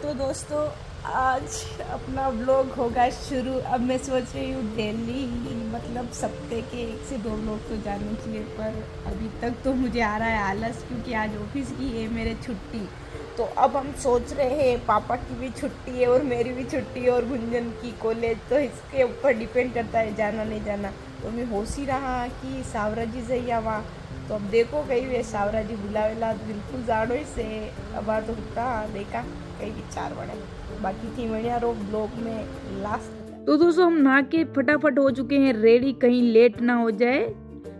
तो दोस्तों आज अपना व्लॉग होगा शुरू। अब मैं सोच रही हूँ डेली मतलब सप्ते के 1 से 2 व्लॉग तो जाने चाहिए, पर अभी तक तो मुझे आ रहा है आलस, क्योंकि आज ऑफिस की है मेरे छुट्टी। तो अब हम सोच रहे हैं, पापा की भी छुट्टी है और मेरी भी छुट्टी है और गुंजन की कॉलेज, तो इसके ऊपर डिपेंड करता है जाना नहीं जाना। तो मैं होश ही रहा कि सावरा जी जइया वहाँ, तो अब देखो कहीं वे सावरा जी बुलावेला तो बिल्कुल जाड़ो ही से। अब तो हुक्का देखा कई विचार बने बाकी थी बढ़िया रो ब्लॉग में लास्ट। तो दोस्तों हम नहा के फटाफट हो चुके हैं रेडी, कहीं लेट ना हो जाए।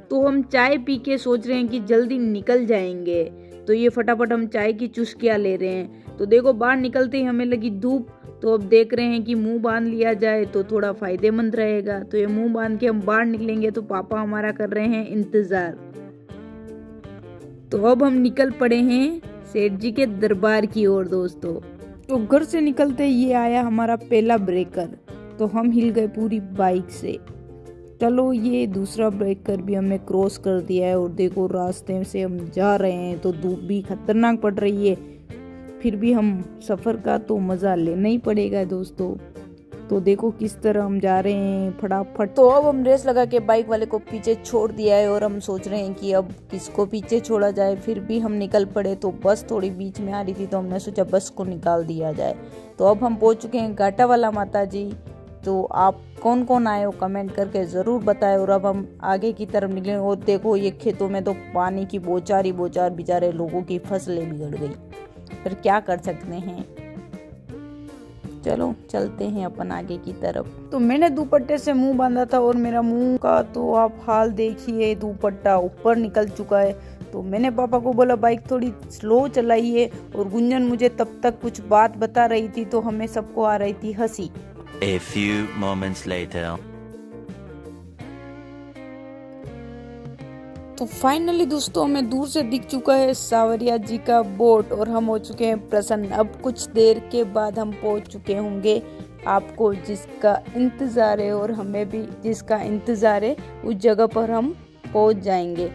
तो हम चाय पी के सोच रहे हैं कि जल्दी निकल जाएंगे। तो ये फटाफट हम चाय की चुस्कियाँ ले रहे हैं। तो देखो बाहर निकलते ही हमें लगी धूप, तो अब देख रहे हैं कि मुंह बांध लिया जाए तो थोड़ा फायदेमंद रहेगा। तो ये मुंह बांध के हम बाहर निकलेंगे तो पापा हमारा कर रहे हैं इंतजार। तो अब हम निकल पड़े हैं सेठ जी के दरबार की ओर दोस्तों। तो घर से निकलते ये आया हमारा पहला ब्रेकर, तो हम हिल गए पूरी बाइक से। चलो ये दूसरा ब्रेकर भी हमने क्रॉस कर दिया है और देखो रास्ते से हम जा रहे हैं तो धूप भी खतरनाक पड़ रही है, फिर भी हम सफ़र का तो मज़ा लेना ही पड़ेगा दोस्तों। तो देखो किस तरह हम जा रहे हैं फटाफट। तो अब हम रेस लगा के बाइक वाले को पीछे छोड़ दिया है और हम सोच रहे हैं कि अब किसको पीछे छोड़ा जाए। फिर भी हम निकल पड़े, तो बस थोड़ी बीच में आ रही थी तो हमने सोचा बस को निकाल दिया जाए। तो अब हम पहुंच चुके हैं घाटा वाला माता जी। तो आप कौन कौन आए हो कमेंट करके ज़रूर बताएं। और अब हम आगे की तरफ निकले और देखो ये खेतों में तो पानी की बौछार ही बौछार, बेचारे लोगों की फसलें बिगड़ गई, फिर क्या कर सकते हैं। चलो चलते हैं अपन आगे की तरफ। तो मैंने दुपट्टे से मुंह बांधा था और मेरा मुंह का तो आप हाल देखिए, दुपट्टा ऊपर निकल चुका है। तो मैंने पापा को बोला बाइक थोड़ी स्लो चलाइए, और गुंजन मुझे तब तक कुछ बात बता रही थी तो हमें सबको आ रही थी हंसी। A few moments later. तो फाइनली दोस्तों हमें दूर से दिख चुका है सावरिया जी का बोट और हम हो चुके हैं प्रसन्न। अब कुछ देर के बाद हम पहुंच चुके होंगे आपको जिसका इंतज़ार है, और हमें भी जिसका इंतज़ार है उस जगह पर हम पहुंच जाएंगे।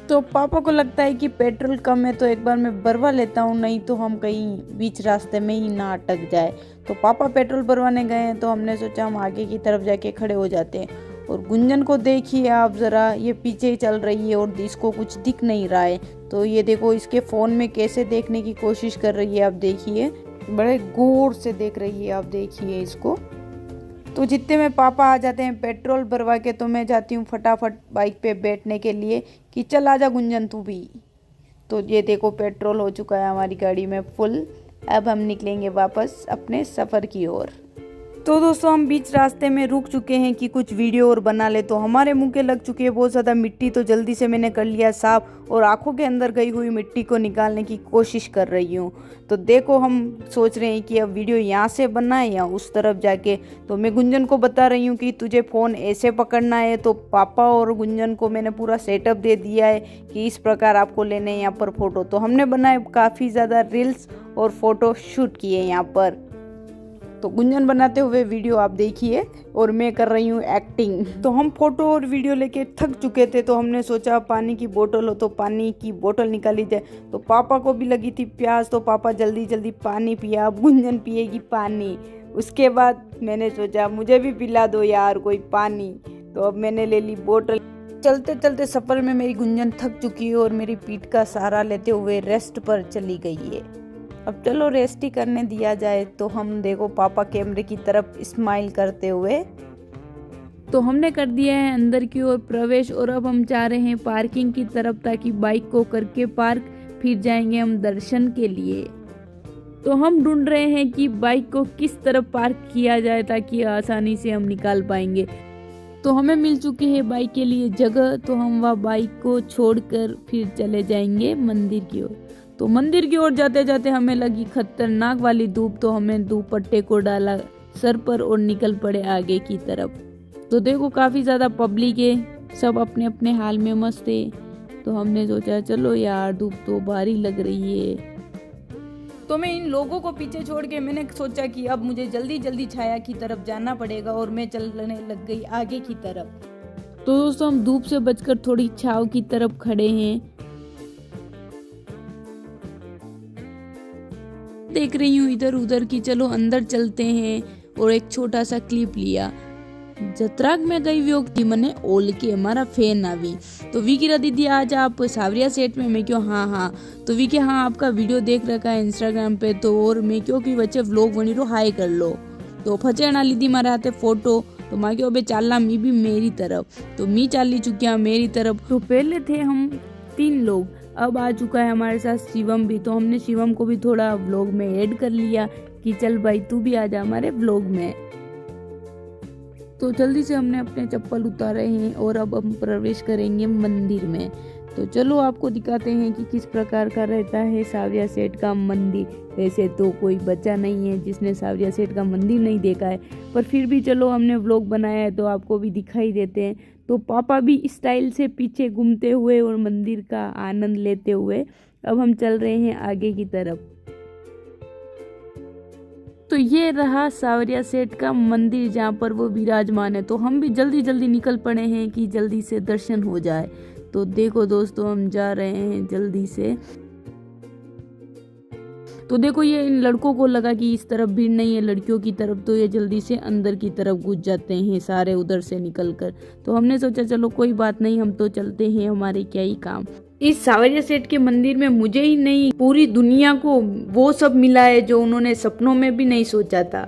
तो पापा को लगता है कि पेट्रोल कम है तो एक बार मैं भरवा लेता हूँ, नहीं तो हम कहीं बीच रास्ते में ही ना अटक जाए। तो पापा पेट्रोल भरवाने गए हैं तो हमने सोचा हम आगे की तरफ जाके खड़े हो जाते हैं। और गुंजन को देखिए आप ज़रा, ये पीछे ही चल रही है और इसको कुछ दिख नहीं रहा है। तो ये देखो इसके फ़ोन में कैसे देखने की कोशिश कर रही है, आप देखिए बड़े गौर से देख रही है, आप देखिए इसको। तो जितने में पापा आ जाते हैं पेट्रोल भरवा के, तो मैं जाती हूँ फटाफट बाइक पे बैठने के लिए कि चल आजा गुंजन तू भी। तो ये देखो पेट्रोल हो चुका है हमारी गाड़ी में फुल। अब हम निकलेंगे वापस अपने सफ़र की ओर। तो दोस्तों हम बीच रास्ते में रुक चुके हैं कि कुछ वीडियो और बना ले। तो हमारे मुंह के लग चुकी है बहुत ज़्यादा मिट्टी, तो जल्दी से मैंने कर लिया साफ और आंखों के अंदर गई हुई मिट्टी को निकालने की कोशिश कर रही हूँ। तो देखो हम सोच रहे हैं कि अब वीडियो यहाँ से बनाए या उस तरफ जाके। तो मैं गुंजन को बता रही हूँ कि तुझे फ़ोन ऐसे पकड़ना है। तो पापा और गुंजन को मैंने पूरा सेटअप दे दिया है कि इस प्रकार आपको लेने हैं यहाँ पर फ़ोटो। तो हमने बनाए काफ़ी ज़्यादा रील्स और फ़ोटो शूट किए यहाँ पर। तो गुंजन बनाते हुए वीडियो आप देखिए और मैं कर रही हूँ एक्टिंग। तो हम फोटो और वीडियो लेके थक चुके थे, तो हमने सोचा पानी की बोतल हो तो पानी की बोतल निकाली जाए। तो पापा को भी लगी थी प्यास, तो पापा जल्दी जल्दी पानी पिया, अब गुंजन पिएगी पानी। उसके बाद मैंने सोचा मुझे भी पिला दो यार कोई पानी, तो अब मैंने ले ली बोतल। चलते चलते सफ़र में मेरी गुंजन थक चुकी है और मेरी पीठ का सहारा लेते हुए रेस्ट पर चली गई है। अब चलो रेस्ट ही करने दिया जाए। तो हम देखो पापा कैमरे की तरफ स्माइल करते हुए। तो हमने कर दिया है अंदर की ओर प्रवेश और अब हम जा रहे हैं पार्किंग की तरफ, ताकि बाइक को करके पार्क फिर जाएंगे हम दर्शन के लिए। तो हम ढूंढ रहे हैं कि बाइक को किस तरफ पार्क किया जाए ताकि आसानी से हम निकाल पाएंगे। तो हमें मिल चुकी है बाइक के लिए जगह, तो हम वह बाइक को छोड़कर फिर चले जाएंगे मंदिर की ओर। तो मंदिर की ओर जाते जाते हमें लगी खतरनाक वाली धूप, तो हमें दुपट्टे को डाला सर पर और निकल पड़े आगे की तरफ। तो देखो काफ़ी ज़्यादा पब्लिक है, सब अपने अपने हाल में मस्त है। तो हमने सोचा चलो यार धूप तो भारी लग रही है। तो मैं इन लोगों को पीछे छोड़ के मैंने सोचा कि अब मुझे जल्दी जल्दी छाया की तरफ जाना पड़ेगा, और मैं चलने लग गई आगे की तरफ। तो दोस्तों हम धूप से बचकर थोड़ी छाव की तरफ खड़े हैं। देख रही हूँ इधर उधर कि चलो अंदर चलते हैं और एक छोटा सा क्लिप लिया। जतराक में गई व्यक्ति मने ओल के मारा फैन आवी तो वी की दीदी आज आप सावरिया सेट में। मैं क्यों हाँ तो वी के हाँ आपका वीडियो देख रखा है इंस्टाग्राम पे तो और मैं क्यों कि बच्चे व्लॉग बनी रो हाई कर लो तो फचेना लीधी मारे हाथे फोटो तो माँ क्यों बे चालना मी भी मेरी तरफ तो मी चाली चुकिया मेरी तरफ। तो पहले थे हम 3 लोग, अब आ चुका है हमारे साथ शिवम भी, तो हमने शिवम को भी थोड़ा व्लॉग में ऐड कर लिया कि चल भाई तू भी आ जा हमारे व्लॉग में। तो जल्दी से हमने अपने चप्पल उतारे हैं और अब हम प्रवेश करेंगे मंदिर में। तो चलो आपको दिखाते हैं कि किस प्रकार का रहता है सावरिया सेठ का मंदिर। वैसे तो कोई बच्चा नहीं है जिसने सावरिया सेठ का मंदिर नहीं देखा है, पर फिर भी चलो हमने व्लॉग बनाया है तो आपको भी दिखाई देते हैं। तो पापा भी स्टाइल से पीछे घूमते हुए और मंदिर का आनंद लेते हुए अब हम चल रहे हैं आगे की तरफ। तो ये रहा सावरिया सेठ का मंदिर जहाँ पर वो विराजमान है। तो हम भी जल्दी जल्दी निकल पड़े हैं कि जल्दी से दर्शन हो जाए। तो देखो दोस्तों हम जा रहे हैं जल्दी से। तो देखो ये इन लड़कों को लगा कि इस तरफ भीड़ नहीं है लड़कियों की तरफ, तो ये जल्दी से अंदर की तरफ घुस जाते हैं सारे उधर से निकलकर। तो हमने सोचा चलो कोई बात नहीं हम तो चलते हैं, हमारे क्या ही काम। इस सावरिया सेठ के मंदिर में मुझे ही नहीं पूरी दुनिया को वो सब मिला है जो उन्होंने सपनों में भी नहीं सोचा था।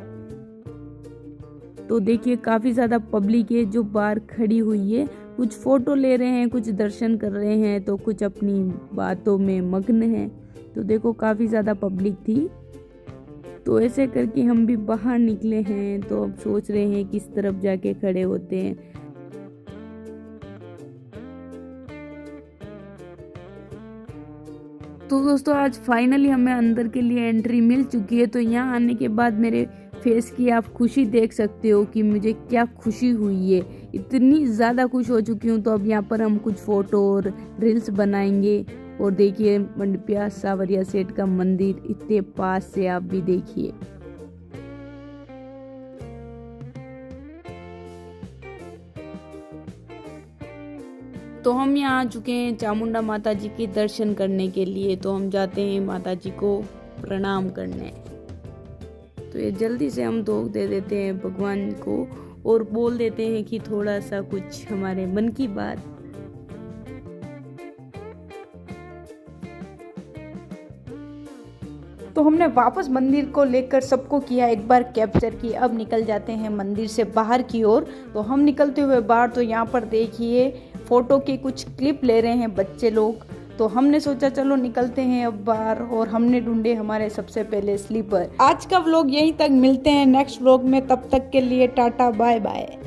तो देखिए काफी ज्यादा पब्लिक है जो बाहर खड़ी हुई है, कुछ फोटो ले रहे हैं, कुछ दर्शन कर रहे हैं, तो कुछ अपनी बातों में मग्न हैं। तो देखो काफी ज्यादा पब्लिक थी। तो ऐसे करके हम भी बाहर निकले हैं। तो अब सोच रहे हैं किस तरफ जाके खड़े होते हैं। तो दोस्तों आज फाइनली हमें अंदर के लिए एंट्री मिल चुकी है। तो यहाँ आने के बाद मेरे फेस की आप खुशी देख सकते हो कि मुझे क्या खुशी हुई है, इतनी ज़्यादा खुश हो चुकी हूँ। तो अब यहाँ पर हम कुछ फ़ोटो और रील्स बनाएंगे। और देखिए मंडपिया सावरिया सेठ का मंदिर इतने पास से आप भी देखिए। तो हम यहाँ आ चुके हैं चामुंडा माता जी के दर्शन करने के लिए। तो हम जाते हैं माता जी को प्रणाम करने। तो ये जल्दी से हम धोख दे देते हैं भगवान को और बोल देते हैं कि थोड़ा सा कुछ हमारे मन की बात। तो हमने वापस मंदिर को लेकर सबको किया एक बार कैप्चर की। अब निकल जाते हैं मंदिर से बाहर की ओर। तो हम निकलते हुए बाहर तो यहाँ पर देखिए फोटो के कुछ क्लिप ले रहे हैं बच्चे लोग। तो हमने सोचा चलो निकलते हैं अब बाहर और हमने ढूंढे हमारे सबसे पहले स्लीपर। आज का व्लॉग यहीं तक, मिलते हैं नेक्स्ट व्लॉग में, तब तक के लिए टाटा बाय बाय।